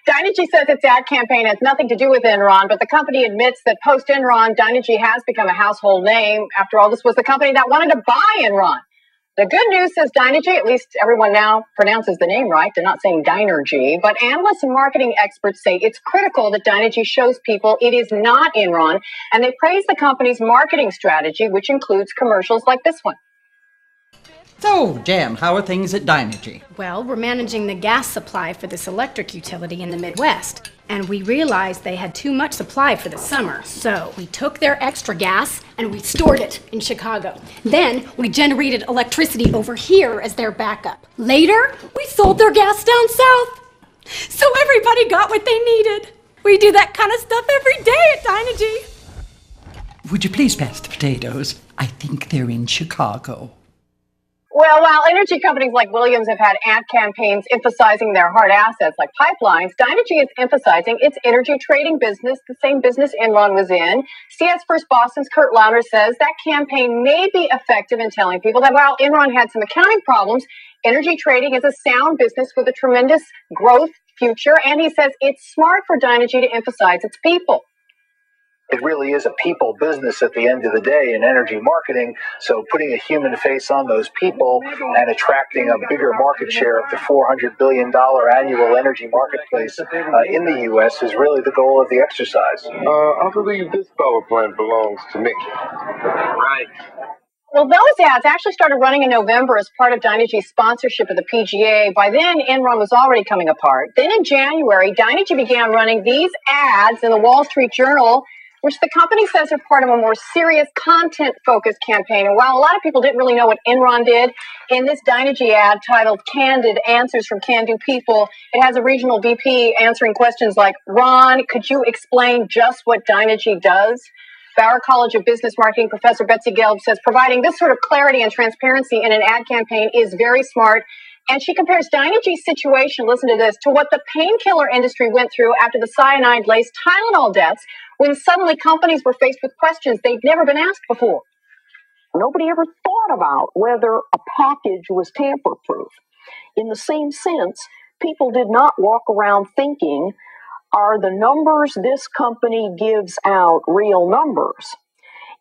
DYNEGY says its ad campaign has nothing to do with Enron, but the company admits that post-Enron, DYNEGY has become a household name. After all, this was the company that wanted to buy Enron. The good news, says DYNEGY, at least everyone now pronounces the name right. They're not saying DYNERGY, but analysts and marketing experts say it's critical that DYNEGY shows people it is not Enron, and they praise the company's marketing strategy, which includes commercials like this one. So, Jan, how are things at DYNEGY? Well, we're managing the gas supply for this electric utility in the Midwest, and we realized they had too much supply for the summer. So we took their extra gas and we stored it in Chicago. Then we generated electricity over here as their backup. Later, we sold their gas down south. So everybody got what they needed. We do that kind of stuff every day at DYNEGY. Would you please pass the potatoes? I think they're in Chicago. Well, while energy companies like Williams have had ad campaigns emphasizing their hard assets like pipelines, DYNEGY is emphasizing its energy trading business, the same business Enron was in. CS First Boston's Kurt Launer says that campaign may be effective in telling people that while Enron had some accounting problems, energy trading is a sound business with a tremendous growth future. And he says it's smart for DYNEGY to emphasize its people. It really is a people business at the end of the day in energy marketing. So putting a human face on those people and attracting a bigger market share of the $400 billion annual energy marketplace in the U.S. is really the goal of the exercise. I believe this power plant belongs to me. Right. Well, those ads actually started running in November as part of DYNEGY's sponsorship of the PGA. By then, Enron was already coming apart. Then in January, DYNEGY began running these ads in the Wall Street Journal, which the company says are part of a more serious content-focused campaign. And while a lot of people didn't really know what Enron did, in this DYNEGY ad titled Candid Answers from Can-Do People, it has a regional VP answering questions like, Ron, could you explain just what DYNEGY does? Bauer College of Business Marketing professor Betsy Gelb says providing this sort of clarity and transparency in an ad campaign is very smart. And she compares DYNEGY's situation, listen to this, to what the painkiller industry went through after the cyanide-laced Tylenol deaths, when suddenly companies were faced with questions they'd never been asked before. Nobody ever thought about whether a package was tamper-proof. In the same sense, people did not walk around thinking, are the numbers this company gives out real numbers?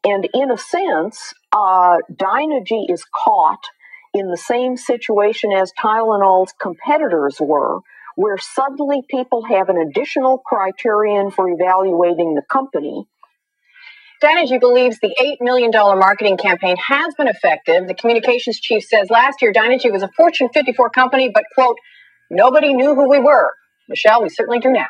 And in a sense, DYNEGY is caught in the same situation as Tylenol's competitors were, where suddenly people have an additional criterion for evaluating the company. DYNEGY believes the $8 million marketing campaign has been effective. The communications chief says last year DYNEGY was a Fortune 54 company, but, quote, nobody knew who we were. Michelle, we certainly do now.